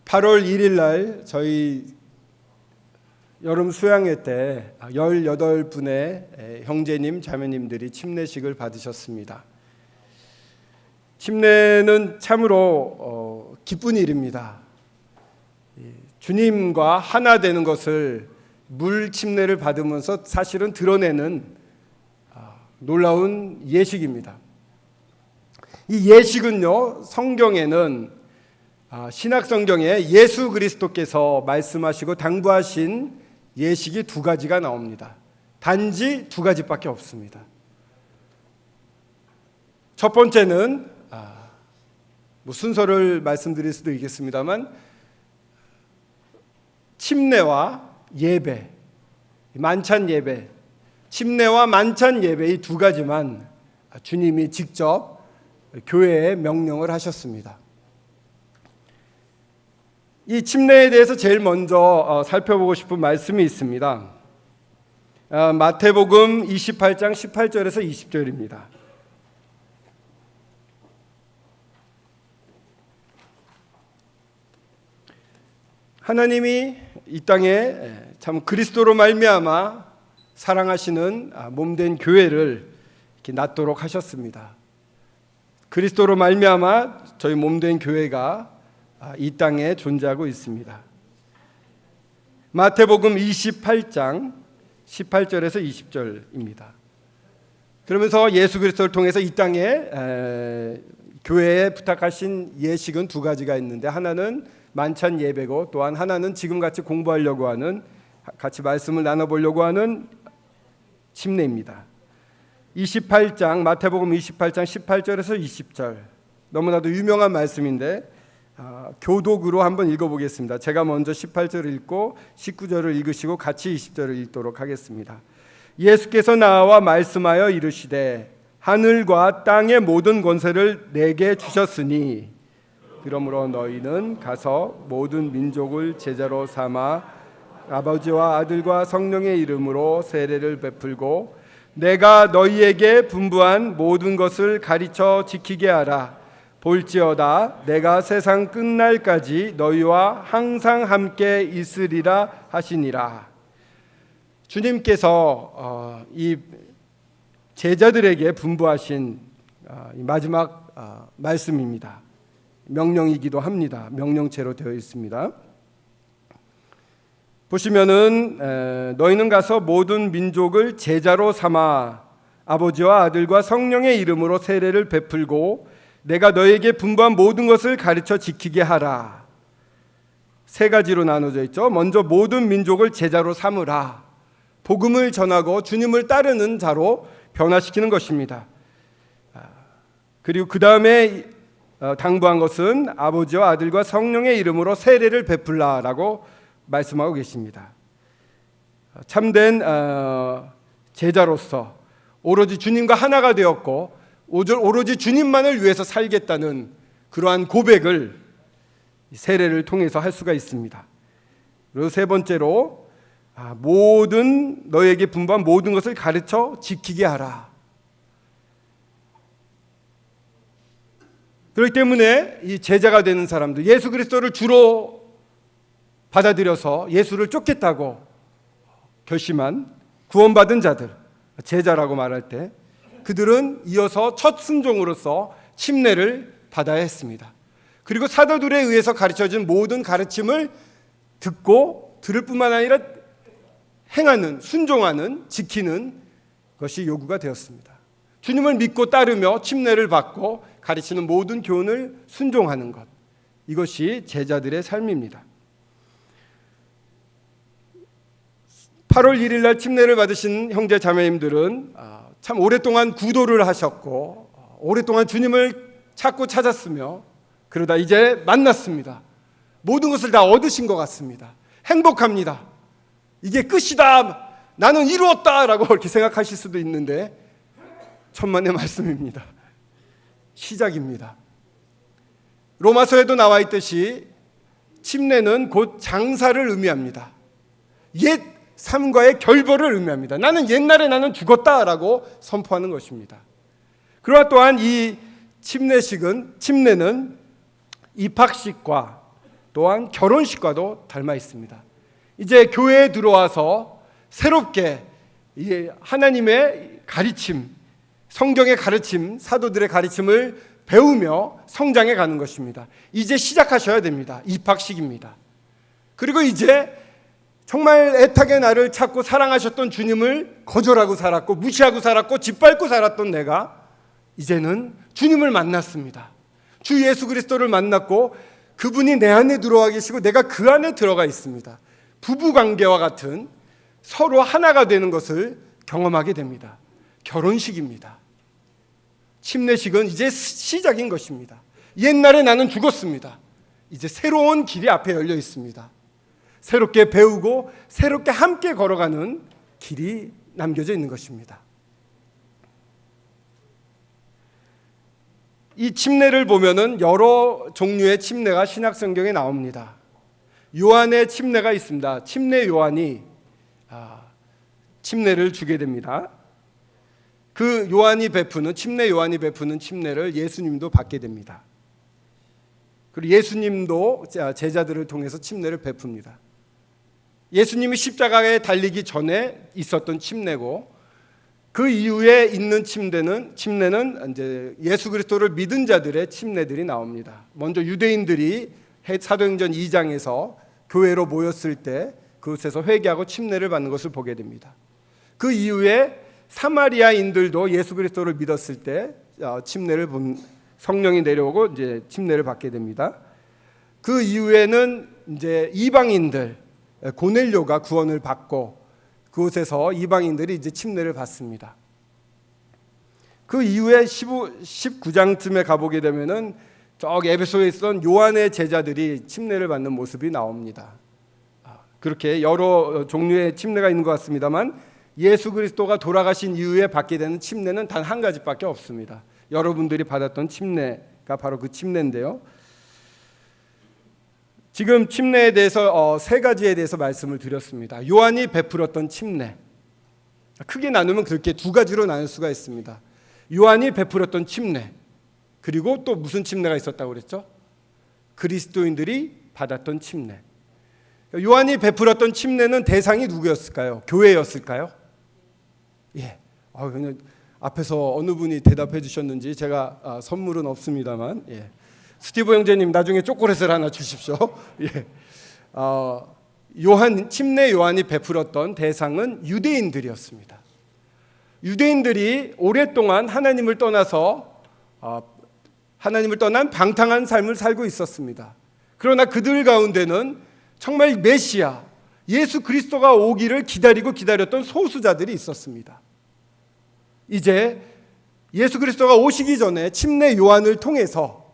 8월 1일 날 저희 여름 수양회 때 18분의 형제님, 자매님들이 침례식을 받으셨습니다. 침례는 참으로 기쁜 일입니다. 주님과 하나 되는 것을 물 침례를 받으면서 사실은 드러내는 놀라운 예식입니다. 이 예식은요, 성경에는 신약 성경에 예수 그리스도께서 말씀하시고 당부하신 예식이 두 가지가 나옵니다. 단지 두 가지밖에 없습니다. 첫 번째는 순서를 말씀드릴 수도 있겠습니다만 침례와 예배, 만찬 예배, 침례와 만찬 예배 이 두 가지만 주님이 직접 교회에 명령을 하셨습니다. 이 침례에 대해서 제일 먼저 살펴보고 싶은 말씀이 있습니다. 마태복음 28장 18절에서 20절입니다. 하나님이 이 땅에 참 그리스도로 말미암아 사랑하시는 몸된 교회를 이렇게 낳도록 하셨습니다. 그리스도로 말미암아 저희 몸된 교회가 이 땅에 존재하고 있습니다. 마태복음 28장 18절에서 20절입니다. 그러면서 예수 그리스도를 통해서 이 땅에 교회에 부탁하신 예식은 두 가지가 있는데, 하나는 만찬 예배고 또한 하나는 지금 같이 공부하려고 하는, 같이 말씀을 나눠보려고 하는 침례입니다. 28장 마태복음 28장 18절에서 20절, 너무나도 유명한 말씀인데 교독으로 한번 읽어보겠습니다. 제가 먼저 18절을 읽고 19절을 읽으시고 같이 20절을 읽도록 하겠습니다. 예수께서 나와 말씀하여 이르시되 하늘과 땅의 모든 권세를 내게 주셨으니 그러므로 너희는 가서 모든 민족을 제자로 삼아 아버지와 아들과 성령의 이름으로 세례를 베풀고 내가 너희에게 분부한 모든 것을 가르쳐 지키게 하라. 볼지어다 내가 세상 끝날까지 너희와 항상 함께 있으리라 하시니라. 주님께서 이 제자들에게 분부하신 마지막 말씀입니다. 명령이기도 합니다. 명령체로 되어 있습니다. 보시면은 너희는 가서 모든 민족을 제자로 삼아 아버지와 아들과 성령의 이름으로 세례를 베풀고 내가 너에게 분부한 모든 것을 가르쳐 지키게 하라. 세 가지로 나눠져 있죠. 먼저 모든 민족을 제자로 삼으라. 복음을 전하고 주님을 따르는 자로 변화시키는 것입니다. 그리고 그 다음에 당부한 것은 아버지와 아들과 성령의 이름으로 세례를 베풀라라고 말씀하고 계십니다. 참된 제자로서 오로지 주님과 하나가 되었고 오로지 주님만을 위해서 살겠다는 그러한 고백을 세례를 통해서 할 수가 있습니다. 그리고 세 번째로 모든 너에게 분부한 모든 것을 가르쳐 지키게 하라. 그렇기 때문에 이 제자가 되는 사람들, 예수 그리스도를 주로 받아들여서 예수를 쫓겠다고 결심한 구원받은 자들, 제자라고 말할 때 그들은 이어서 첫 순종으로서 침례를 받아야 했습니다. 그리고 사도들에 의해서 가르쳐진 모든 가르침을 듣고 들을 뿐만 아니라 행하는, 순종하는, 지키는 것이 요구가 되었습니다. 주님을 믿고 따르며 침례를 받고 가르치는 모든 교훈을 순종하는 것, 이것이 제자들의 삶입니다. 8월 1일 날 침례를 받으신 형제 자매님들은 참 오랫동안 구도를 하셨고 오랫동안 주님을 찾고 찾았으며 그러다 이제 만났습니다. 모든 것을 다 얻으신 것 같습니다. 행복합니다. 이게 끝이다, 나는 이루었다라고 그렇게 생각하실 수도 있는데 천만의 말씀입니다. 시작입니다. 로마서에도 나와 있듯이 침례는 곧 장사를 의미합니다. 옛 삶과의 결별을 의미합니다. 나는 옛날에 나는 죽었다라고 선포하는 것입니다. 그러나 또한 이 침례는 입학식과 또한 결혼식과도 닮아 있습니다. 이제 교회에 들어와서 새롭게 하나님의 가르침, 성경의 가르침, 사도들의 가르침을 배우며 성장해 가는 것입니다. 이제 시작하셔야 됩니다. 입학식입니다. 그리고 이제 정말 애타게 나를 찾고 사랑하셨던 주님을 거절하고 살았고 무시하고 살았고 짓밟고 살았던 내가 이제는 주님을 만났습니다. 주 예수 그리스도를 만났고 그분이 내 안에 들어와 계시고 내가 그 안에 들어가 있습니다. 부부관계와 같은 서로 하나가 되는 것을 경험하게 됩니다. 결혼식입니다. 침례식은 이제 시작인 것입니다. 옛날에 나는 죽었습니다. 이제 새로운 길이 앞에 열려 있습니다. 새롭게 배우고 새롭게 함께 걸어가는 길이 남겨져 있는 것입니다. 이 침례를 보면은 여러 종류의 침례가 신약 성경에 나옵니다. 요한의 침례가 있습니다. 침례 요한이 침례를 주게 됩니다. 그 요한이 베푸는 침례 요한이 베푸는 침례를 예수님도 받게 됩니다. 그리고 예수님도 제자들을 통해서 침례를 베풉니다. 예수님이 십자가에 달리기 전에 있었던 침례고 그 이후에 있는 침례는 이제 예수 그리스도를 믿은 자들의 침례들이 나옵니다. 먼저 유대인들이 사도행전 2장에서 교회로 모였을 때 그곳에서 회개하고 침례를 받는 것을 보게 됩니다. 그 이후에 사마리아인들도 예수 그리스도를 믿었을 때 침례를 성령이 내려오고 이제 침례를 받게 됩니다. 그 이후에는 이제 이방인들 고넬료가 구원을 받고 그곳에서 이방인들이 이제 침례를 받습니다. 그 이후에 19장쯤에 가보게 되면은 저기 에베소에 있던 요한의 제자들이 침례를 받는 모습이 나옵니다. 그렇게 여러 종류의 침례가 있는 것 같습니다만 예수 그리스도가 돌아가신 이후에 받게 되는 침례는 단 한 가지밖에 없습니다. 여러분들이 받았던 침례가 바로 그 침례인데요. 지금 침례에 대해서 세 가지에 대해서 말씀을 드렸습니다. 요한이 베풀었던 침례, 크게 나누면 그렇게 두 가지로 나눌 수가 있습니다. 요한이 베풀었던 침례, 그리고 또 무슨 침례가 있었다고 그랬죠? 그리스도인들이 받았던 침례. 요한이 베풀었던 침례는 대상이 누구였을까요? 교회였을까요? 예. 그냥 앞에서 어느 분이 대답해 주셨는지 제가 선물은 없습니다만, 예. 스티브 형제님 나중에 초콜릿을 하나 주십시오. 예. 침례 요한이 베풀었던 대상은 유대인들이었습니다. 유대인들이 오랫동안 하나님을 떠나서 하나님을 떠난 방탕한 삶을 살고 있었습니다. 그러나 그들 가운데는 정말 메시아 예수 그리스도가 오기를 기다렸던 소수자들이 있었습니다. 이제 예수 그리스도가 오시기 전에 침례 요한을 통해서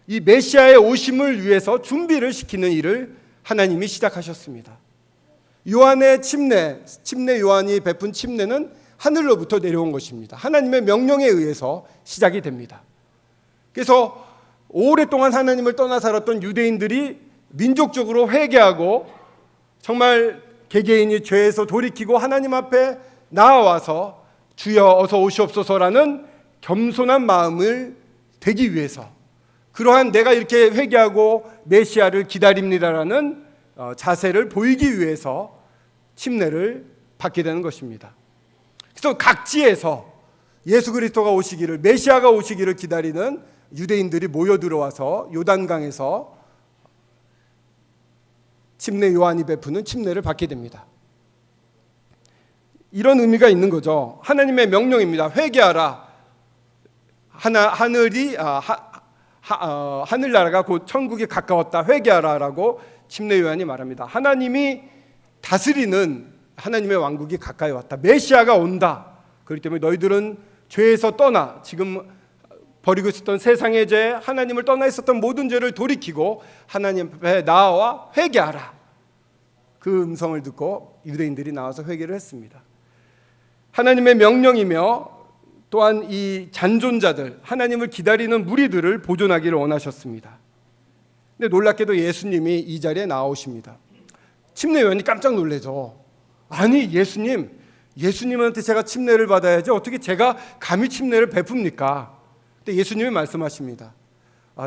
이 메시아의 오심을 위해서 준비를 시키는 일을 하나님이 시작하셨습니다. 요한의 침례 요한이 베푼 침례는 하늘로부터 내려온 것입니다. 하나님의 명령에 의해서 시작이 됩니다. 그래서 오랫동안 하나님을 떠나 살았던 유대인들이 민족적으로 회개하고 정말 개개인이 죄에서 돌이키고 하나님 앞에 나아와서 주여 어서 오시옵소서라는 겸손한 마음을 되기 위해서 그러한 내가 이렇게 회개하고 메시아를 기다립니다라는 자세를 보이기 위해서 침례를 받게 되는 것입니다. 그래서 각지에서 예수 그리스도가 오시기를 메시아가 오시기를 기다리는 유대인들이 모여 들어와서 요단강에서 침례 요한이 베푸는 침례를 받게 됩니다. 이런 의미가 있는 거죠. 하나님의 명령입니다. 회개하라. 하늘나라가 곧 천국이 가까웠다. 회개하라라고 침례 요한이 말합니다. 하나님이 다스리는 하나님의 왕국이 가까이 왔다. 메시아가 온다. 그렇기 때문에 너희들은 죄에서 떠나 지금 버리고 있었던 세상의 죄, 하나님을 떠나 있었던 모든 죄를 돌이키고 하나님 앞에 나와 회개하라. 그 음성을 듣고 유대인들이 나와서 회개를 했습니다. 하나님의 명령이며 또한 이 잔존자들, 하나님을 기다리는 무리들을 보존하기를 원하셨습니다. 근데 놀랍게도 예수님이 이 자리에 나오십니다. 침례 요한이 깜짝 놀라죠. 아니 예수님한테 제가 침례를 받아야지 어떻게 제가 감히 침례를 베풉니까? 근데 예수님이 말씀하십니다.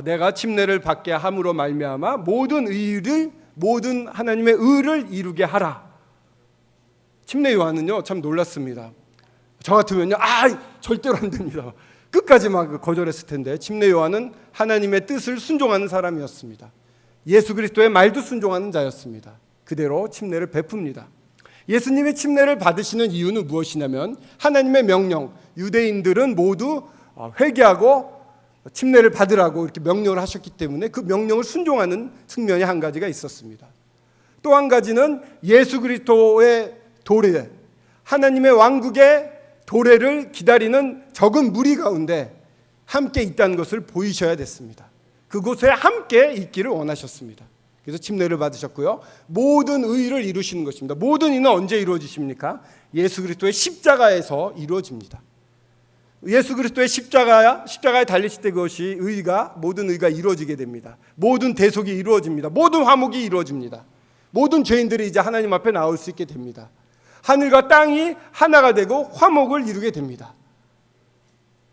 내가 침례를 받게 함으로 말미암아 모든 하나님의 의를 이루게 하라. 침례 요한은요 참 놀랐습니다. 저 같으면요 절대로 안 됩니다. 끝까지 막 거절했을 텐데 침례 요한은 하나님의 뜻을 순종하는 사람이었습니다. 예수 그리스도의 말도 순종하는 자였습니다. 그대로 침례를 베풉니다. 예수님이 침례를 받으시는 이유는 무엇이냐면 하나님의 명령, 유대인들은 모두 회개하고 침례를 받으라고 이렇게 명령을 하셨기 때문에 그 명령을 순종하는 측면이 한 가지가 있었습니다. 또 한 가지는 예수 그리스도의 도래, 하나님의 왕국의 도래를 기다리는 적은 무리 가운데 함께 있다는 것을 보이셔야 됐습니다. 그곳에 함께 있기를 원하셨습니다. 그래서 침례를 받으셨고요. 모든 의를 이루시는 것입니다. 모든 의는 언제 이루어지십니까? 예수 그리스도의 십자가에서 이루어집니다. 예수 그리스도의 십자가에 달리실 때 그것이 모든 의가 이루어지게 됩니다. 모든 대속이 이루어집니다. 모든 화목이 이루어집니다. 모든 죄인들이 이제 하나님 앞에 나올 수 있게 됩니다. 하늘과 땅이 하나가 되고 화목을 이루게 됩니다.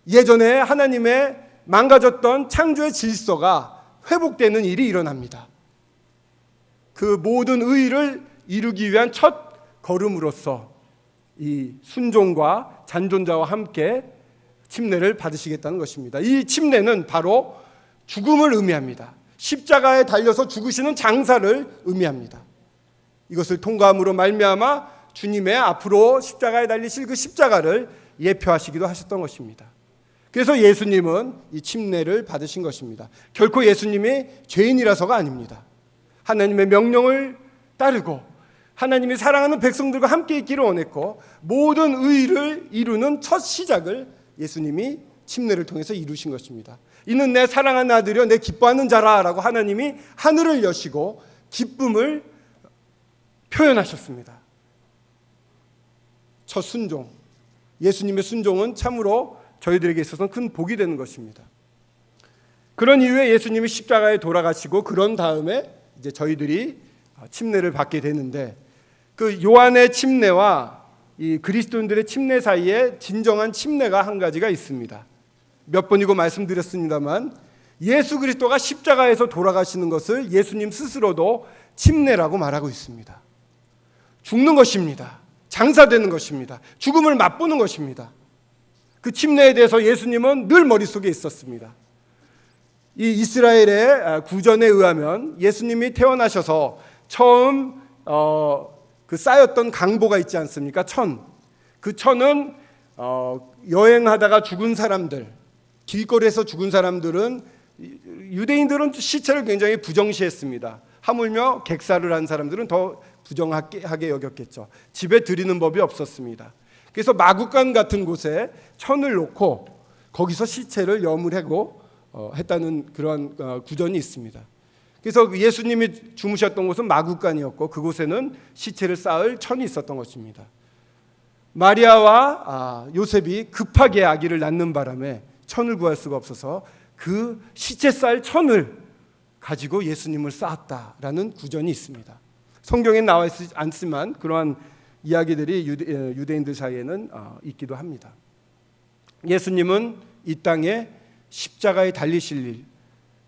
예전에 하나님의 망가졌던 창조의 질서가 회복되는 일이 일어납니다. 그 모든 의를 이루기 위한 첫 걸음으로서 이 순종과 잔존자와 함께 침례를 받으시겠다는 것입니다. 이 침례는 바로 죽음을 의미합니다. 십자가에 달려서 죽으시는 장사를 의미합니다. 이것을 통과함으로 말미암아 주님의 앞으로 십자가에 달리실 그 십자가를 예표하시기도 하셨던 것입니다. 그래서 예수님은 이 침례를 받으신 것입니다. 결코 예수님이 죄인이라서가 아닙니다. 하나님의 명령을 따르고 하나님이 사랑하는 백성들과 함께 있기를 원했고 모든 의를 이루는 첫 시작을 예수님이 침례를 통해서 이루신 것입니다. 이는 내 사랑하는 아들이여 내 기뻐하는 자라라고 하나님이 하늘을 여시고 기쁨을 표현하셨습니다. 첫 순종, 예수님의 순종은 참으로 저희들에게 있어서는 큰 복이 되는 것입니다. 그런 이후에 예수님이 십자가에 돌아가시고 그런 다음에 이제 저희들이 침례를 받게 되는데 그 요한의 침례와 이 그리스도인들의 침례 사이에 진정한 침례가 한 가지가 있습니다. 몇 번이고 말씀드렸습니다만 예수 그리스도가 십자가에서 돌아가시는 것을 예수님 스스로도 침례라고 말하고 있습니다. 죽는 것입니다. 장사되는 것입니다. 죽음을 맛보는 것입니다. 그 침례에 대해서 예수님은 늘 머릿속에 있었습니다. 이 이스라엘의 구전에 의하면 예수님이 태어나셔서 처음 그 쌓였던 강보가 있지 않습니까? 그 천은 여행하다가 죽은 사람들, 길거리에서 죽은 사람들은 유대인들은 시체를 굉장히 부정시했습니다. 하물며 객사를 한 사람들은 더 부정하게 여겼겠죠. 집에 들이는 법이 없었습니다. 그래서 마구간 같은 곳에 천을 놓고 거기서 시체를 여물하고 했다는 그런 구전이 있습니다. 그래서 예수님이 주무셨던 곳은 마구간이었고 그곳에는 시체를 쌓을 천이 있었던 것입니다. 마리아와 요셉이 급하게 아기를 낳는 바람에 천을 구할 수가 없어서 그 시체 쌓을 천을 가지고 예수님을 쌓았다라는 구전이 있습니다. 성경에 나와 있지 않지만 그러한 이야기들이 유대인들 사이에는 있기도 합니다. 예수님은 이 땅에 십자가에 달리실 일,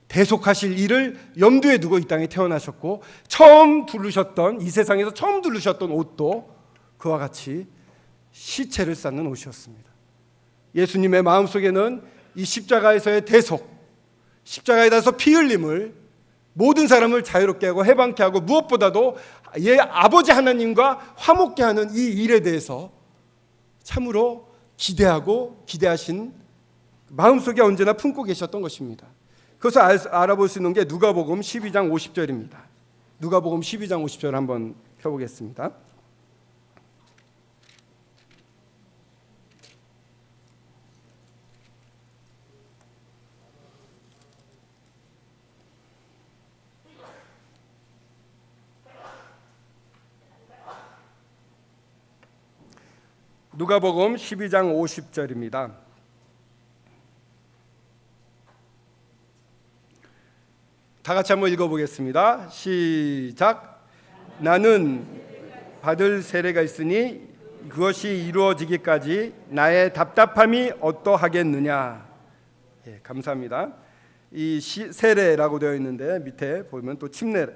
대속하실 일을 염두에 두고 이 땅에 태어나셨고 이 세상에서 처음 두르셨던 옷도 그와 같이 시체를 쌓는 옷이었습니다. 예수님의 마음속에는 이 십자가에서의 대속, 십자가에 달려서 피 흘림을 모든 사람을 자유롭게 하고 해방케 하고 무엇보다도 아버지 하나님과 화목케 하는 이 일에 대해서 참으로 기대하신 마음속에 언제나 품고 계셨던 것입니다. 그것을 알아볼 수 있는 게 누가복음 12장 50절입니다. 누가복음 12장 50절 한번 펴보겠습니다. 누가복음 12장 50절입니다. 다 같이 한번 읽어보겠습니다. 시작. 나는 받을 세례가 있으니 그것이 이루어지기까지 나의 답답함이 어떠하겠느냐. 감사합니다. 이 세례라고 되어 있는데 밑에 보면 또 침례.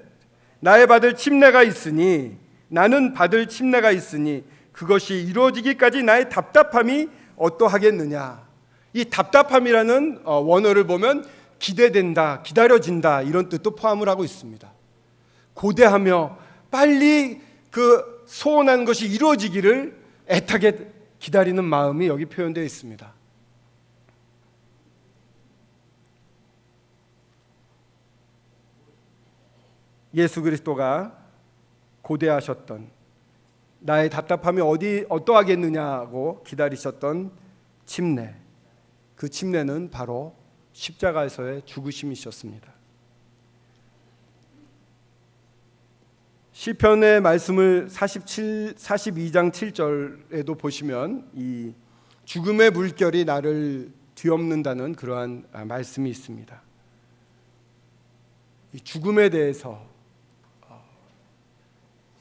나의 받을 침례가 있으니 나는 받을 침례가 있으니 그것이 이루어지기까지 나의 답답함이 어떠하겠느냐. 이 답답함이라는 원어를 보면 기대된다, 기다려진다 이런 뜻도 포함을 하고 있습니다. 고대하며 빨리 그 소원한 것이 이루어지기를 애타게 기다리는 마음이 여기 표현되어 있습니다. 예수 그리스도가 고대하셨던 나의 답답함이 어떠하겠느냐고 기다리셨던 침례, 그 침례는 바로 십자가에서의 죽으심이셨습니다. 시편의 말씀을 42장 7절에도 보시면 이 죽음의 물결이 나를 뒤엎는다는 그러한 말씀이 있습니다. 이 죽음에 대해서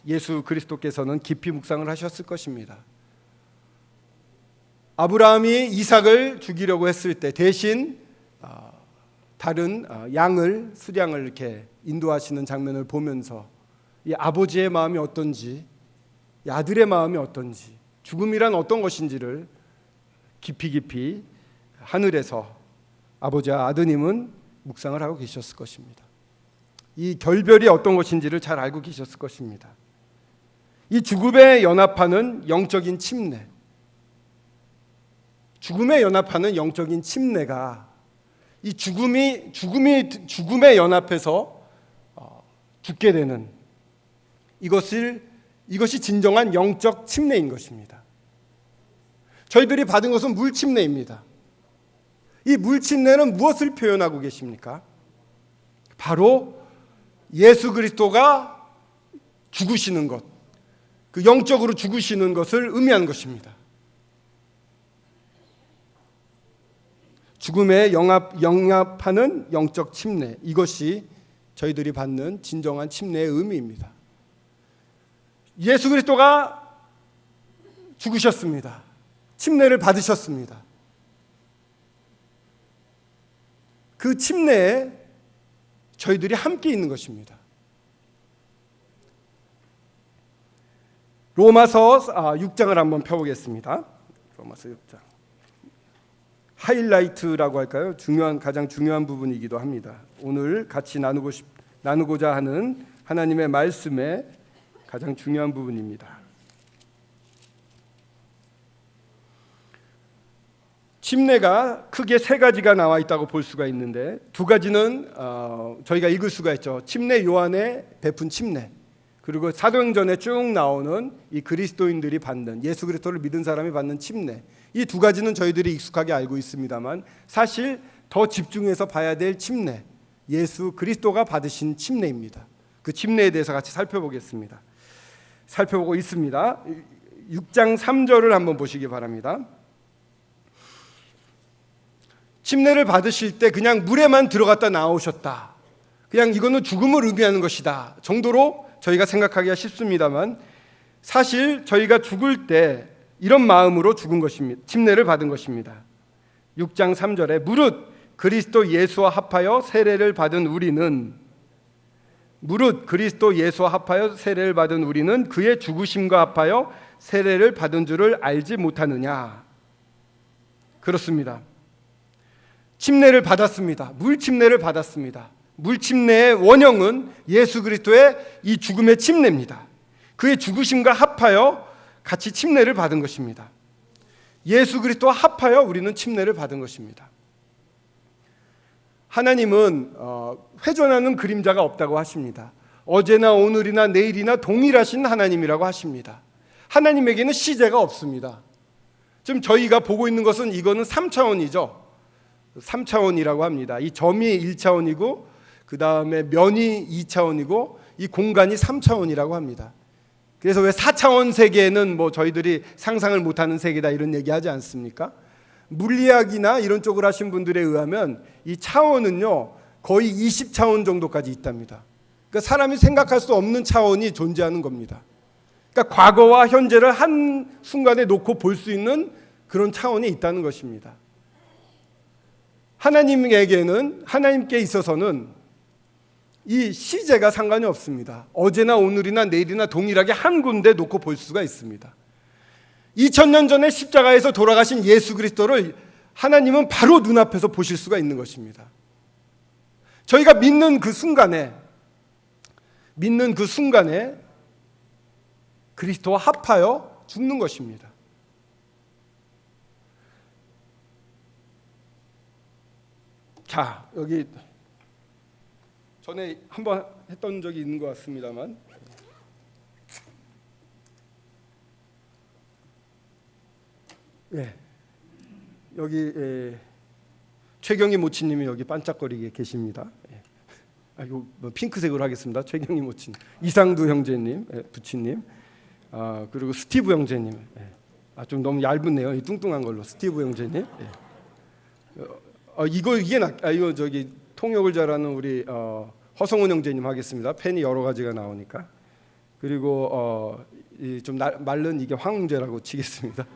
예수 그리스도께서는 깊이 묵상을 하셨을 것입니다. 아브라함이 이삭을 죽이려고 했을 때 대신 다른 양을 수량을 이렇게 인도하시는 장면을 보면서 이 아버지의 마음이 어떤지, 이 아들의 마음이 어떤지, 죽음이란 어떤 것인지를 깊이 하늘에서 아버지와 아드님은 묵상을 하고 계셨을 것입니다. 이 결별이 어떤 것인지를 잘 알고 계셨을 것입니다. 이 죽음에 연합하는 영적인 침례, 죽음에 연합하는 영적인 침례가 이 죽음에 연합해서 죽게 되는 이것이 진정한 영적 침례인 것입니다. 저희들이 받은 것은 물 침례입니다. 이 물 침례는 무엇을 표현하고 계십니까? 바로 예수 그리스도가 죽으시는 것, 그 영적으로 죽으시는 것을 의미하는 것입니다. 죽음에 영합하는 영적 침례, 이것이 저희들이 받는 진정한 침례의 의미입니다. 예수 그리스도가 죽으셨습니다. 침례를 받으셨습니다. 그 침례에 저희들이 함께 있는 것입니다. 로마서 6장을 한번 펴보겠습니다. 로마서 6장. 하이라이트라고 할까요? 가장 중요한 부분이기도 합니다. 오늘 같이 나누고자 하는 하나님의 말씀의 가장 중요한 부분입니다. 침례가 크게 세 가지가 나와 있다고 볼 수가 있는데 두 가지는 저희가 읽을 수가 있죠. 침례 요한의 베푼 침례, 그리고 사도행전에 쭉 나오는 이 그리스도인들이 받는, 예수 그리스도를 믿은 사람이 받는 침례, 이 두 가지는 저희들이 익숙하게 알고 있습니다만 사실 더 집중해서 봐야 될 침례, 예수 그리스도가 받으신 침례입니다. 그 침례에 대해서 같이 살펴보고 있습니다. 6장 3절을 한번 보시기 바랍니다. 침례를 받으실 때 그냥 물에만 들어갔다 나오셨다, 그냥 이거는 죽음을 의미하는 것이다 정도로 저희가 생각하기가 쉽습니다만 사실 저희가 죽을 때 이런 마음으로 죽은 것입니다. 침례를 받은 것입니다. 6장 3절에 무릇 그리스도 예수와 합하여 세례를 받은 우리는 그의 죽으심과 합하여 세례를 받은 줄을 알지 못하느냐. 그렇습니다. 침례를 받았습니다. 물 침례를 받았습니다. 물 침례의 원형은 예수 그리스도의 이 죽음의 침례입니다. 그의 죽으심과 합하여 같이 침례를 받은 것입니다. 예수 그리스도와 합하여 우리는 침례를 받은 것입니다. 하나님은 회전하는 그림자가 없다고 하십니다. 어제나 오늘이나 내일이나 동일하신 하나님이라고 하십니다. 하나님에게는 시제가 없습니다. 지금 저희가 보고 있는 것은 이거는 3차원이죠. 3차원이라고 합니다. 이 점이 1차원이고 그 다음에 면이 2차원이고 이 공간이 3차원이라고 합니다. 그래서 왜 4차원 세계는 뭐 저희들이 상상을 못하는 세계다 이런 얘기하지 않습니까? 물리학이나 이런 쪽을 하신 분들에 의하면 이 차원은요 거의 20차원 정도까지 있답니다. 그러니까 사람이 생각할 수 없는 차원이 존재하는 겁니다. 그러니까 과거와 현재를 한 순간에 놓고 볼 수 있는 그런 차원이 있다는 것입니다. 하나님께 있어서는 이 시제가 상관이 없습니다. 어제나 오늘이나 내일이나 동일하게 한 군데 놓고 볼 수가 있습니다. 2000년 전에 십자가에서 돌아가신 예수 그리스도를 하나님은 바로 눈앞에서 보실 수가 있는 것입니다. 저희가 믿는 그 순간에 그리스도와 합하여 죽는 것입니다. 자, 여기 전에 한번 했던 적이 있는 것 같습니다만, 여기 최경희 모치님이 여기 반짝거리게 계십니다. 이거 핑크색으로 하겠습니다. 최경희 모친, 이상두 형제님, 부친님, 그리고 스티브 형제님. 좀 너무 얇네요. 이 뚱뚱한 걸로 스티브 형제님. 이거 저기 통역을 잘하는 우리 허성훈 형제님 하겠습니다. 펜이 여러 가지가 나오니까. 그리고 좀 마른 이게 황웅재라고 치겠습니다.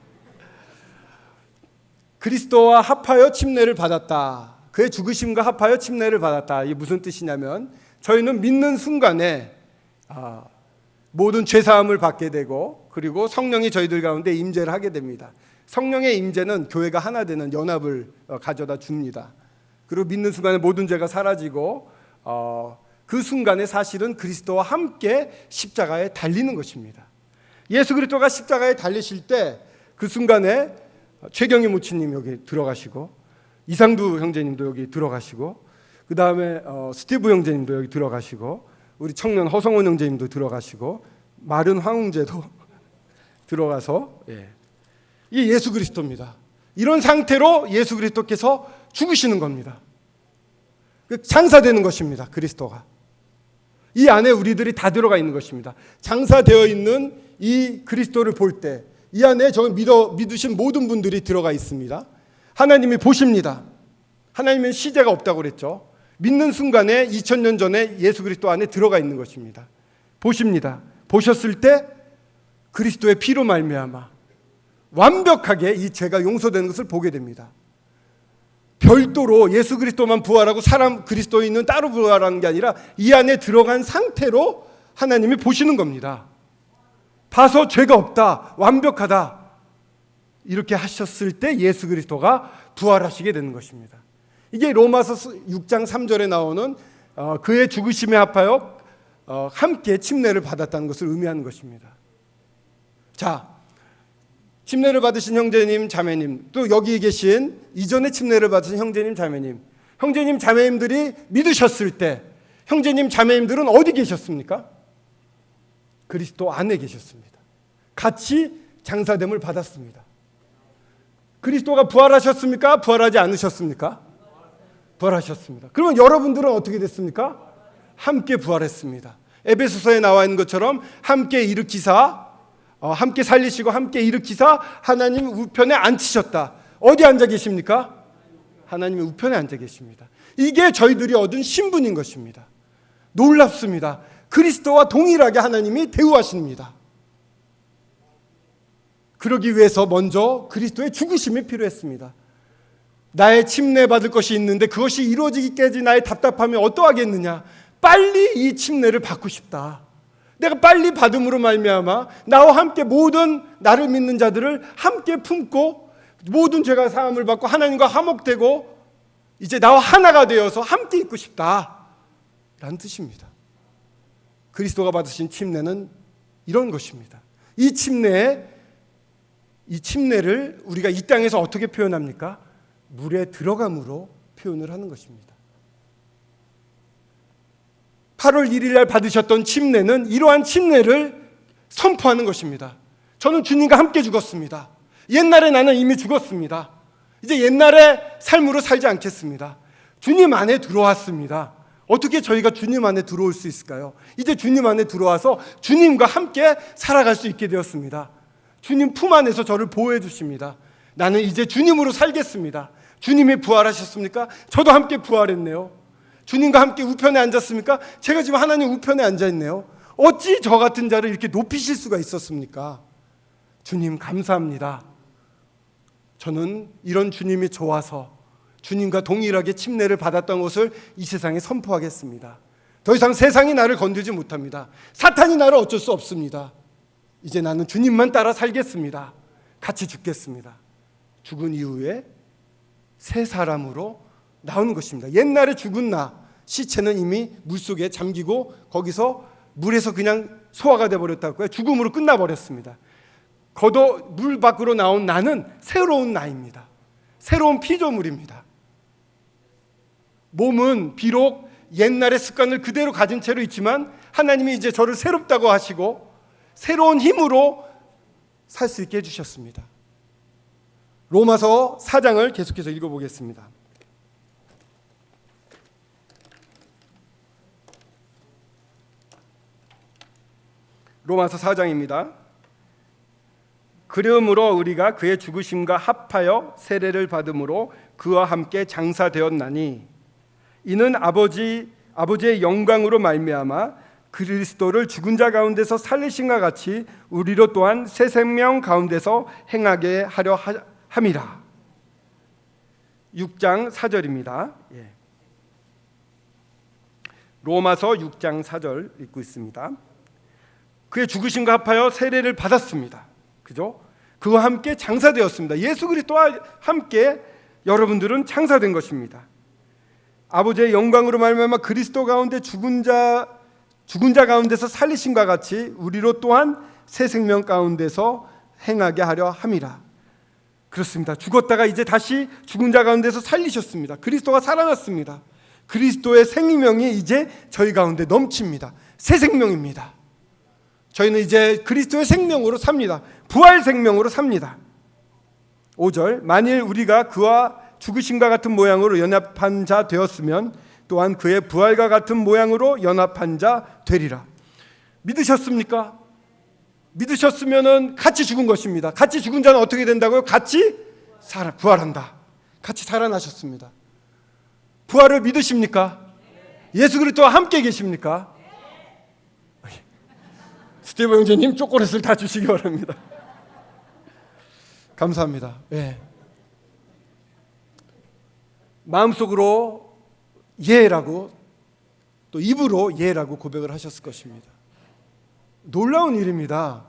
그리스도와 합하여 침례를 받았다. 그의 죽으심과 합하여 침례를 받았다. 이게 무슨 뜻이냐면, 저희는 믿는 순간에 모든 죄사함을 받게 되고, 그리고 성령이 저희들 가운데 임재를 하게 됩니다. 성령의 임재는 교회가 하나 되는 연합을 가져다 줍니다. 그리고 믿는 순간에 모든 죄가 사라지고, 그 순간에 사실은 그리스도와 함께 십자가에 달리는 것입니다. 예수 그리스도가 십자가에 달리실 때 그 순간에 최경희 모치님 여기 들어가시고, 이상두 형제님도 여기 들어가시고, 그 다음에 스티브 형제님도 여기 들어가시고, 우리 청년 허성원 형제님도 들어가시고, 마른 황웅재도 들어가서, 이 예수 그리스도입니다. 이런 상태로 예수 그리스도께서 죽으시는 겁니다. 장사되는 것입니다. 그리스도가 이 안에 우리들이 다 들어가 있는 것입니다. 장사되어 있는 이 그리스도를 볼 때 이 안에 저 믿으신 모든 분들이 들어가 있습니다. 하나님이 보십니다. 하나님은 시제가 없다고 그랬죠. 믿는 순간에 2000년 전에 예수 그리스도 안에 들어가 있는 것입니다. 보십니다. 보셨을 때 그리스도의 피로 말미암아 완벽하게 이 죄가 용서되는 것을 보게 됩니다. 별도로 예수 그리스도만 부활하고 사람 그리스도인은 따로 부활하는 게 아니라 이 안에 들어간 상태로 하나님이 보시는 겁니다. 봐서 죄가 없다, 완벽하다, 이렇게 하셨을 때 예수 그리스도가 부활하시게 되는 것입니다. 이게 로마서 6장 3절에 나오는 그의 죽으심에 합하여 함께 침례를 받았다는 것을 의미하는 것입니다. 자, 침례를 받으신 형제님, 자매님, 또 여기 계신 이전에 침례를 받으신 형제님, 자매님들이 믿으셨을 때 형제님, 자매님들은 어디 계셨습니까? 그리스도 안에 계셨습니다. 같이 장사됨을 받았습니다. 그리스도가 부활하셨습니까? 부활하지 않으셨습니까? 부활하셨습니다. 그러면 여러분들은 어떻게 됐습니까? 함께 부활했습니다. 에베소서에 나와 있는 것처럼 함께 일으키사, 함께 살리시고 함께 일으키사 하나님 우편에 앉히셨다. 어디 앉아 계십니까? 하나님의 우편에 앉아 계십니다. 이게 저희들이 얻은 신분인 것입니다. 놀랍습니다. 그리스도와 동일하게 하나님이 대우하십니다. 그러기 위해서 먼저 그리스도의 죽으심이 필요했습니다. 나의 침례받을 것이 있는데 그것이 이루어지기까지 나의 답답함이 어떠하겠느냐. 빨리 이 침례를 받고 싶다. 내가 빨리 받음으로 말미암아 나와 함께 모든 나를 믿는 자들을 함께 품고 모든 죄가 사함을 받고 하나님과 화목되고 이제 나와 하나가 되어서 함께 있고 싶다 라는 뜻입니다. 그리스도가 받으신 침례는 이런 것입니다. 이 침례를 우리가 이 땅에서 어떻게 표현합니까? 물에 들어감으로 표현을 하는 것입니다. 8월 1일 날 받으셨던 침례는 이러한 침례를 선포하는 것입니다. 저는 주님과 함께 죽었습니다. 옛날에 나는 이미 죽었습니다. 이제 옛날의 삶으로 살지 않겠습니다. 주님 안에 들어왔습니다. 어떻게 저희가 주님 안에 들어올 수 있을까요? 이제 주님 안에 들어와서 주님과 함께 살아갈 수 있게 되었습니다. 주님 품 안에서 저를 보호해 주십니다. 나는 이제 주님으로 살겠습니다. 주님이 부활하셨습니까? 저도 함께 부활했네요. 주님과 함께 우편에 앉았습니까? 제가 지금 하나님 우편에 앉아있네요. 어찌 저 같은 자를 이렇게 높이실 수가 있었습니까? 주님 감사합니다. 저는 이런 주님이 좋아서 주님과 동일하게 침례를 받았던 것을 이 세상에 선포하겠습니다. 더 이상 세상이 나를 건들지 못합니다. 사탄이 나를 어쩔 수 없습니다. 이제 나는 주님만 따라 살겠습니다. 같이 죽겠습니다. 죽은 이후에 새 사람으로 나오는 것입니다. 옛날에 죽은 나, 시체는 이미 물속에 잠기고 거기서 물에서 그냥 소화가 돼버렸다고요. 죽음으로 끝나버렸습니다. 걷어 물 밖으로 나온 나는 새로운 나입니다. 새로운 피조물입니다. 몸은 비록 옛날의 습관을 그대로 가진 채로 있지만 하나님이 이제 저를 새롭다고 하시고 새로운 힘으로 살 수 있게 해주셨습니다. 로마서 4장을 계속해서 읽어보겠습니다. 로마서 4장입니다. 그러므로 우리가 그의 죽으심과 합하여 세례를 받음으로 그와 함께 장사되었나니 이는 아버지의 영광으로 말미암아 그리스도를 죽은 자 가운데서 살리신과 같이 우리로 또한 새 생명 가운데서 행하게 하려 함이라. 6장 4절입니다. 로마서 6장 4절 읽고 있습니다. 그의 죽으심과 합하여 세례를 받았습니다. 그죠? 그와 함께 장사되었습니다. 예수 그리스도와 함께 여러분들은 장사된 것입니다. 아버지의 영광으로 말미암아 그리스도 가운데 죽은 자 가운데서 살리심과 같이 우리로 또한 새 생명 가운데서 행하게 하려 함이라. 그렇습니다. 죽었다가 이제 다시 죽은 자 가운데서 살리셨습니다. 그리스도가 살아났습니다. 그리스도의 생명이 이제 저희 가운데 넘칩니다. 새 생명입니다. 저희는 이제 그리스도의 생명으로 삽니다. 부활 생명으로 삽니다. 5절 만일 우리가 그와 죽으심과 같은 모양으로 연합한 자 되었으면 또한 그의 부활과 같은 모양으로 연합한 자 되리라. 믿으셨습니까? 믿으셨으면 같이 죽은 것입니다. 같이 죽은 자는 어떻게 된다고요? 같이 부활한다. 같이 살아나셨습니다. 부활을 믿으십니까? 예수 그리스도와 함께 계십니까? 스티브 형제님 초콜릿을 다 주시기 바랍니다. 감사합니다. 마음속으로 예라고 또 입으로 예라고 고백을 하셨을 것입니다. 놀라운 일입니다.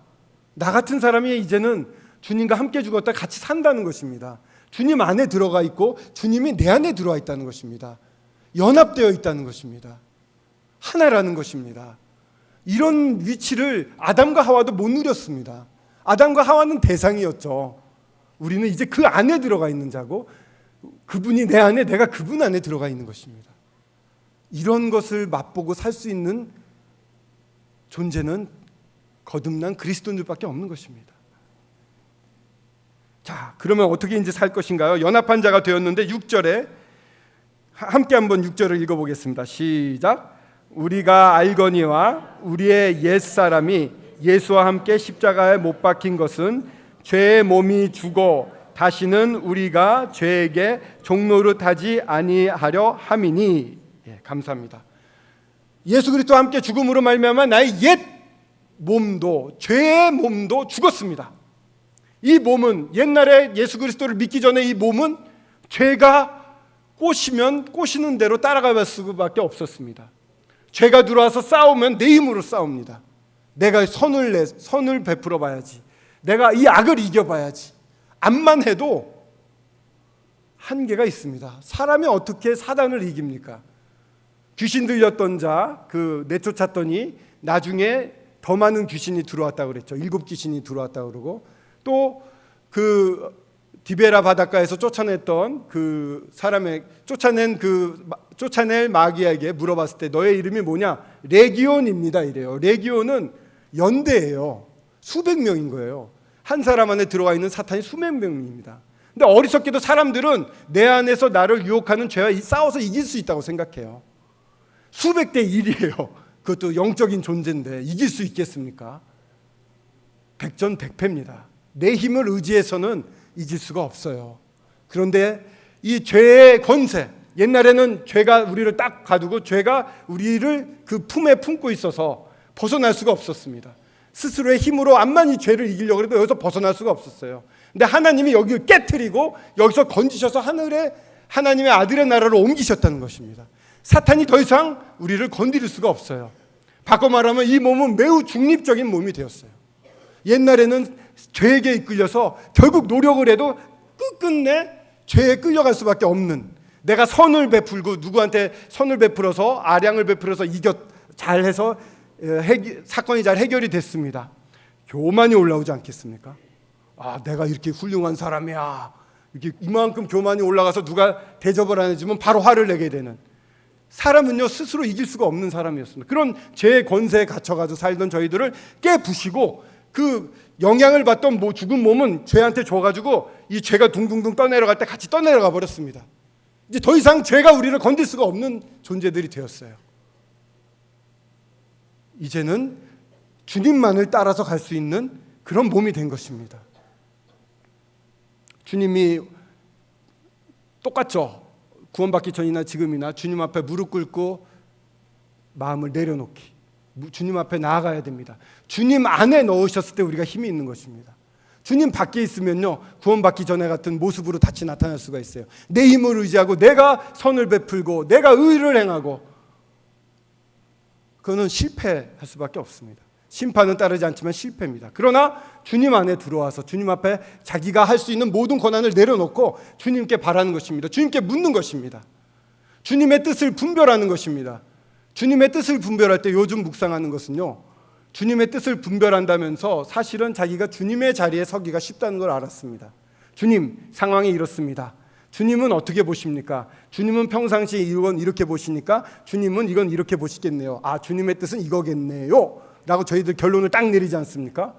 나 같은 사람이 이제는 주님과 함께 죽었다 같이 산다는 것입니다. 주님 안에 들어가 있고 주님이 내 안에 들어와 있다는 것입니다. 연합되어 있다는 것입니다. 하나라는 것입니다. 이런 위치를 아담과 하와도 못 누렸습니다. 아담과 하와는 대상이었죠. 우리는 이제 그 안에 들어가 있는 자고 그분이 내 안에, 내가 그분 안에 들어가 있는 것입니다. 이런 것을 맛보고 살 수 있는 존재는 거듭난 그리스도인들밖에 없는 것입니다. 자, 그러면 어떻게 이제 살 것인가요? 연합한 자가 되었는데 6절에 함께 한번 6절을 읽어보겠습니다. 시작. 우리가 알거니와 우리의 옛사람이 예수와 함께 십자가에 못 박힌 것은 죄의 몸이 죽어 다시는 우리가 죄에게 종노릇하지 아니하려 함이니. 감사합니다. 예수 그리스도와 함께 죽음으로 말미암아 나의 옛 몸도 죄의 몸도 죽었습니다. 이 몸은 옛날에 예수 그리스도를 믿기 전에 이 몸은 죄가 꼬시면 꼬시는 대로 따라갈 수밖에 없었습니다. 죄가 들어와서 싸우면 내 힘으로 싸웁니다. 내가 선을 베풀어 봐야지. 내가 이 악을 이겨봐야지. 암만 해도 한계가 있습니다. 사람이 어떻게 사단을 이깁니까? 귀신 들렸던 자 내쫓았더니 나중에 더 많은 귀신이 들어왔다고 그랬죠. 7귀신이 들어왔다고 그러고 또 디베라 바닷가에서 쫓아냈던 쫓아낼 마귀에게 물어봤을 때 너의 이름이 뭐냐? 레기온입니다 이래요. 레기온은 연대예요. 수백 명인 거예요. 한 사람 안에 들어와 있는 사탄이 수백 명입니다. 근데 어리석게도 사람들은 내 안에서 나를 유혹하는 죄와 싸워서 이길 수 있다고 생각해요. 수백 대 1이에요. 그것도 영적인 존재인데 이길 수 있겠습니까? 백전백패입니다. 내 힘을 의지해서는 이길 수가 없어요. 그런데 이 죄의 권세, 옛날에는 죄가 우리를 딱 가두고 죄가 우리를 그 품에 품고 있어서 벗어날 수가 없었습니다. 스스로의 힘으로 암만 이 죄를 이기려고 해도 여기서 벗어날 수가 없었어요. 근데 하나님이 여기를 깨트리고 여기서 건지셔서 하늘에 하나님의 아들의 나라로 옮기셨다는 것입니다. 사탄이 더 이상 우리를 건드릴 수가 없어요. 바꿔 말하면 이 몸은 매우 중립적인 몸이 되었어요. 옛날에는 죄에게 이끌려서 결국 노력을 해도 끝끝내 죄에 끌려갈 수밖에 없는, 내가 선을 베풀고 누구한테 선을 베풀어서 아량을 베풀어서 잘해서 사건이 잘 해결이 됐습니다. 교만이 올라오지 않겠습니까? 아, 내가 이렇게 훌륭한 사람이야. 이렇게 이만큼 교만이 올라가서 누가 대접을 안 해주면 바로 화를 내게 되는, 사람은요 스스로 이길 수가 없는 사람이었습니다. 그런 죄의 권세에 갇혀가지고 살던 저희들을 깨부시고 그 영향을 받던 죽은 몸은 죄한테 줘가지고 이 죄가 둥둥둥 떠내려갈 때 같이 떠내려가 버렸습니다. 이제 더 이상 죄가 우리를 건들 수가 없는 존재들이 되었어요. 이제는 주님만을 따라서 갈 수 있는 그런 몸이 된 것입니다. 주님이 똑같죠. 구원받기 전이나 지금이나 주님 앞에 무릎 꿇고 마음을 내려놓기, 주님 앞에 나아가야 됩니다. 주님 안에 넣으셨을 때 우리가 힘이 있는 것입니다. 주님 밖에 있으면요 구원받기 전에 같은 모습으로 다시 나타날 수가 있어요. 내 힘을 의지하고 내가 선을 베풀고 내가 의를 행하고, 그거는 실패할 수밖에 없습니다. 심판은 따르지 않지만 실패입니다. 그러나 주님 안에 들어와서 주님 앞에 자기가 할 수 있는 모든 권한을 내려놓고 주님께 바라는 것입니다. 주님께 묻는 것입니다. 주님의 뜻을 분별하는 것입니다. 주님의 뜻을 분별할 때 요즘 묵상하는 것은요, 주님의 뜻을 분별한다면서 사실은 자기가 주님의 자리에 서기가 쉽다는 걸 알았습니다. 주님, 상황이 이렇습니다. 주님은 어떻게 보십니까? 주님은 평상시에 이건 이렇게 보시니까 주님은 이건 이렇게 보시겠네요. 아, 주님의 뜻은 이거겠네요 라고 저희들 결론을 딱 내리지 않습니까?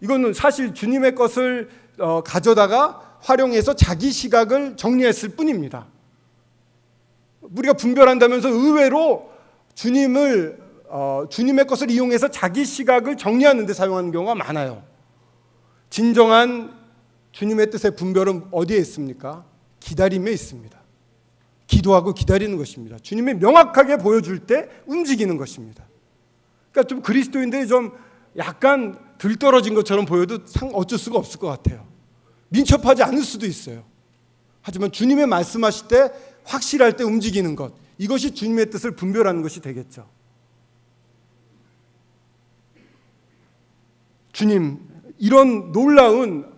이거는 사실 주님의 것을 가져다가 활용해서 자기 시각을 정리했을 뿐입니다. 우리가 분별한다면서 의외로 주님의 것을 이용해서 자기 시각을 정리하는 데 사용하는 경우가 많아요. 진정한 주님의 뜻의 분별은 어디에 있습니까? 기다림에 있습니다. 기도하고 기다리는 것입니다. 주님이 명확하게 보여줄 때 움직이는 것입니다. 그러니까 좀 그리스도인들이 좀 약간 들떨어진 것처럼 보여도 어쩔 수가 없을 것 같아요. 민첩하지 않을 수도 있어요. 하지만 주님의 말씀하실 때 확실할 때 움직이는 것, 이것이 주님의 뜻을 분별하는 것이 되겠죠. 주님, 이런 놀라운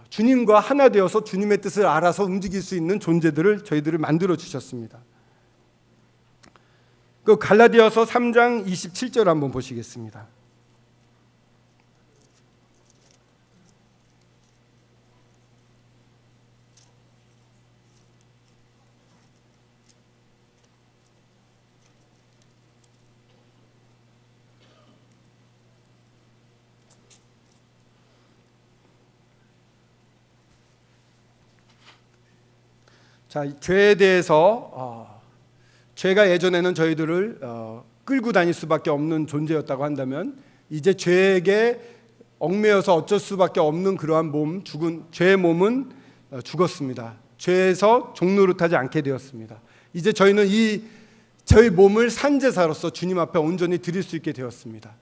주님과 하나 되어서 주님의 뜻을 알아서 움직일 수 있는 존재들을 저희들을 만들어 주셨습니다. 그 갈라디아서 3장 27절 한번 보시겠습니다. 자, 죄에 대해서 죄가 예전에는 저희들을 끌고 다닐 수밖에 없는 존재였다고 한다면, 이제 죄에게 얽매여서 어쩔 수밖에 없는 그러한 죄의 몸은 죽었습니다. 죄에서 종노릇하지 않게 되었습니다. 이제 저희는 저희 몸을 산제사로서 주님 앞에 온전히 드릴 수 있게 되었습니다.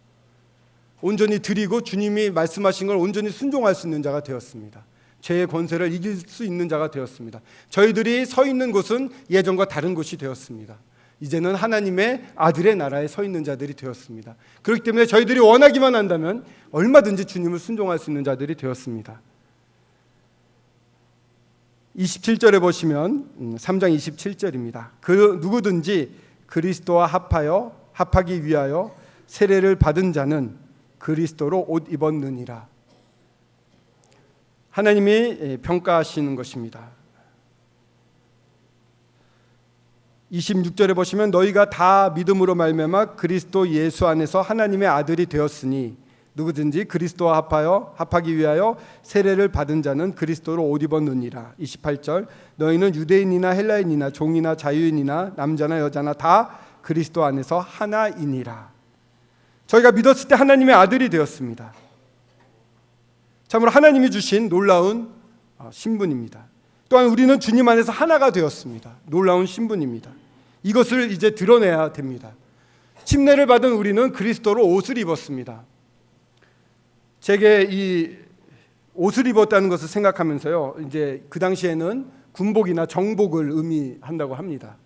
온전히 드리고 주님이 말씀하신 걸 온전히 순종할 수 있는 자가 되었습니다. 죄의 권세를 이길 수 있는 자가 되었습니다. 저희들이 서 있는 곳은 예전과 다른 곳이 되었습니다. 이제는 하나님의 아들의 나라에 서 있는 자들이 되었습니다. 그렇기 때문에 저희들이 원하기만 한다면 얼마든지 주님을 순종할 수 있는 자들이 되었습니다. 27절에 보시면 3장 27절입니다. 그 누구든지 그리스도와 합하기 위하여 세례를 받은 자는 그리스도로 옷 입었느니라. 하나님이 평가하시는 것입니다. 26절에 보시면 너희가 다 믿음으로 말미암아 그리스도 예수 안에서 하나님의 아들이 되었으니 누구든지 그리스도와 합하기 위하여 세례를 받은 자는 그리스도로 옷 입었느니라. 28절 너희는 유대인이나 헬라인이나 종이나 자유인이나 남자나 여자나 다 그리스도 안에서 하나이니라. 저희가 믿었을 때 하나님의 아들이 되었습니다. 참으로 하나님이 주신 놀라운 신분입니다. 또한 우리는 주님 안에서 하나가 되었습니다. 놀라운 신분입니다. 이것을 이제 드러내야 됩니다. 침례를 받은 우리는 그리스도로 옷을 입었습니다. 제게 이 옷을 입었다는 것을 생각하면서요, 이제 그 당시에는 군복이나 정복을 의미한다고 합니다.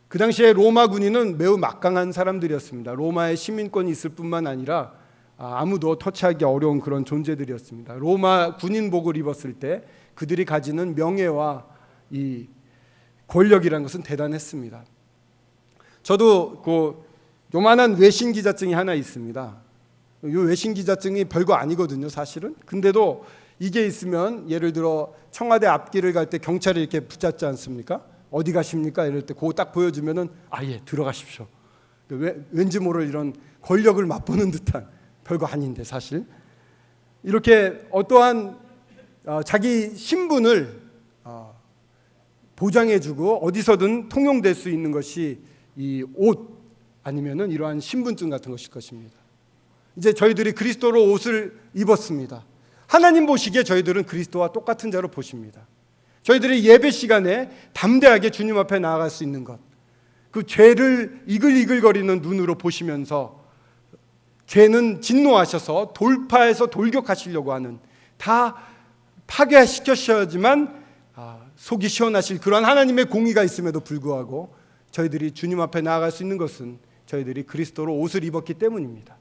그 당시에 로마 군인은 매우 막강한 사람들이었습니다. 로마에 시민권이 있을 뿐만 아니라 아무도 터치하기 어려운 그런 존재들이었습니다. 로마 군인복을 입었을 때 그들이 가지는 명예와 이 권력이라는 것은 대단했습니다. 저도 그 요만한 외신 기자증이 하나 있습니다. 이 외신 기자증이 별거 아니거든요, 사실은. 근데도 이게 있으면 예를 들어 청와대 앞길을 갈 때 경찰이 이렇게 붙잡지 않습니까? 어디 가십니까? 이럴 때 그거 딱 보여주면은 예, 들어가십시오. 왠지 모를 이런 권력을 맛보는 듯한, 별거 아닌데 사실 이렇게 어떠한 자기 신분을 보장해주고 어디서든 통용될 수 있는 것이 이 옷 아니면은 이러한 신분증 같은 것일 것입니다. 이제 저희들이 그리스도로 옷을 입었습니다. 하나님 보시기에 저희들은 그리스도와 똑같은 자로 보십니다. 저희들이 예배 시간에 담대하게 주님 앞에 나아갈 수 있는 것, 그 죄를 이글이글거리는 눈으로 보시면서 죄는 진노하셔서 돌파해서 돌격하시려고 하는, 다 파괴시켜셔야지만 속이 시원하실 그런 하나님의 공의가 있음에도 불구하고 저희들이 주님 앞에 나아갈 수 있는 것은 저희들이 그리스도로 옷을 입었기 때문입니다.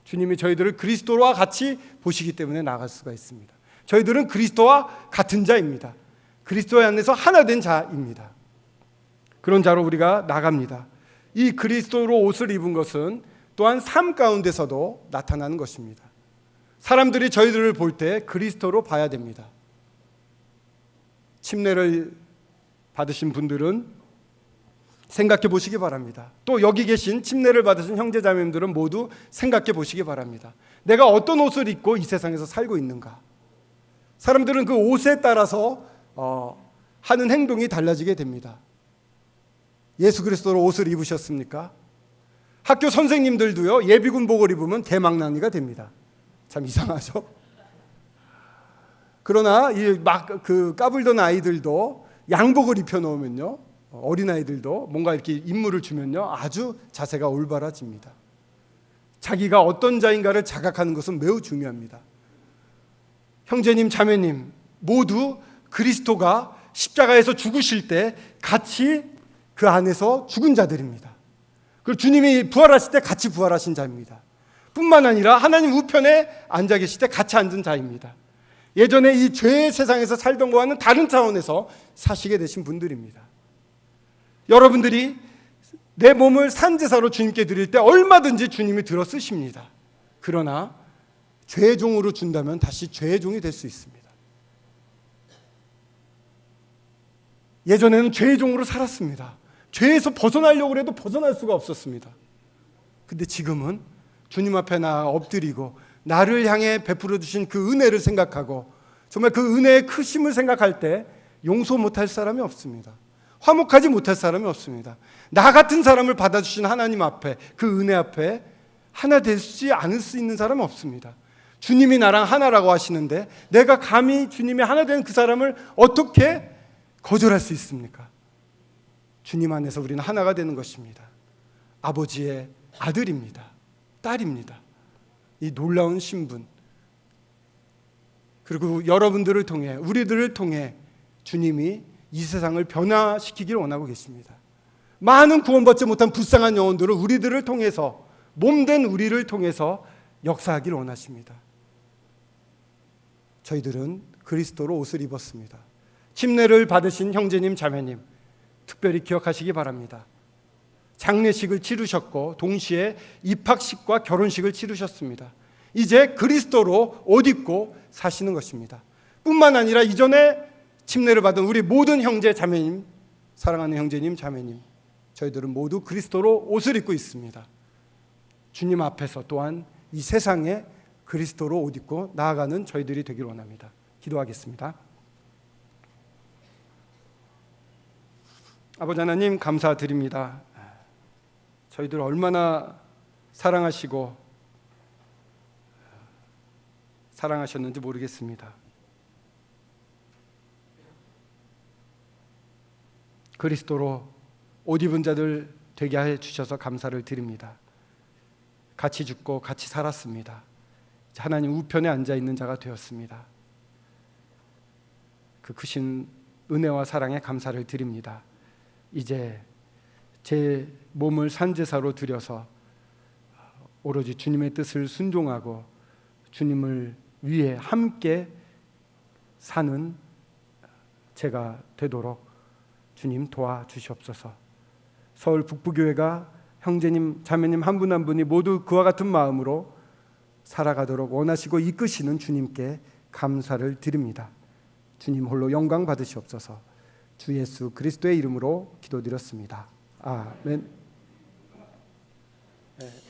주님이 저희들을 그리스도와 같이 보시기 때문에 나아갈 수가 있습니다. 저희들은 그리스도와 같은 자입니다. 그리스도 안에서 하나 된 자입니다. 그런 자로 우리가 나갑니다. 이 그리스도로 옷을 입은 것은 또한 삶 가운데서도 나타나는 것입니다. 사람들이 저희들을 볼 때 그리스도로 봐야 됩니다. 침례를 받으신 분들은 생각해 보시기 바랍니다. 또 여기 계신 침례를 받으신 형제자매님들은 모두 생각해 보시기 바랍니다. 내가 어떤 옷을 입고 이 세상에서 살고 있는가? 사람들은 그 옷에 따라서 하는 행동이 달라지게 됩니다. 예수 그리스도로 옷을 입으셨습니까? 학교 선생님들도요, 예비군복을 입으면 대망나니가 됩니다. 참 이상하죠? 그러나 그 까불던 아이들도 양복을 입혀놓으면요, 어린아이들도 뭔가 이렇게 임무를 주면요, 아주 자세가 올바라집니다. 자기가 어떤 자인가를 자각하는 것은 매우 중요합니다. 형제님, 자매님 모두 그리스도가 십자가에서 죽으실 때 같이 그 안에서 죽은 자들입니다. 그리고 주님이 부활하실 때 같이 부활하신 자입니다. 뿐만 아니라 하나님 우편에 앉아 계실 때 같이 앉은 자입니다. 예전에 이 죄의 세상에서 살던 것과는 다른 차원에서 사시게 되신 분들입니다. 여러분들이 내 몸을 산제사로 주님께 드릴 때 얼마든지 주님이 들어 쓰십니다. 그러나 죄의 종으로 준다면 다시 죄의 종이 될 수 있습니다. 예전에는 죄의 종으로 살았습니다. 죄에서 벗어나려고 해도 벗어날 수가 없었습니다. 근데 지금은 주님 앞에 나아 엎드리고 나를 향해 베풀어 주신 그 은혜를 생각하고 정말 그 은혜의 크심을 생각할 때 용서 못할 사람이 없습니다. 화목하지 못할 사람이 없습니다. 나 같은 사람을 받아주신 하나님 앞에, 그 은혜 앞에 하나 되지 않을 수 있는 사람은 없습니다. 주님이 나랑 하나라고 하시는데 내가 감히 주님이 하나 된 그 사람을 어떻게 거절할 수 있습니까? 주님 안에서 우리는 하나가 되는 것입니다. 아버지의 아들입니다. 딸입니다. 이 놀라운 신분, 그리고 여러분들을 통해, 우리들을 통해 주님이 이 세상을 변화시키기를 원하고 계십니다. 많은 구원받지 못한 불쌍한 영혼들을 우리들을 통해서, 몸된 우리를 통해서 역사하기를 원하십니다. 저희들은 그리스도로 옷을 입었습니다. 침례를 받으신 형제님, 자매님 특별히 기억하시기 바랍니다. 장례식을 치르셨고 동시에 입학식과 결혼식을 치르셨습니다. 이제 그리스도로 옷 입고 사시는 것입니다. 뿐만 아니라 이전에 침례를 받은 우리 모든 형제 자매님, 사랑하는 형제님 자매님, 저희들은 모두 그리스도로 옷을 입고 있습니다. 주님 앞에서 또한 이 세상에 그리스도로 옷 입고 나아가는 저희들이 되기를 원합니다. 기도하겠습니다. 아버지 하나님, 감사드립니다. 저희들 얼마나 사랑하시고 사랑하셨는지 모르겠습니다. 그리스도로 옷 입은 자들 되게 해 주셔서 감사를 드립니다. 같이 죽고 같이 살았습니다. 하나님 우편에 앉아 있는 자가 되었습니다. 그 크신 은혜와 사랑에 감사를 드립니다. 이제 제 몸을 산제사로 드려서 오로지 주님의 뜻을 순종하고 주님을 위해 함께 사는 제가 되도록 주님 도와주시옵소서. 서울 북부교회가 형제님 자매님 한 분 한 분이 모두 그와 같은 마음으로 살아가도록 원하시고 이끄시는 주님께 감사를 드립니다. 주님 홀로 영광 받으시옵소서. 주 예수 그리스도의 이름으로 기도드렸습니다. 아멘. 네.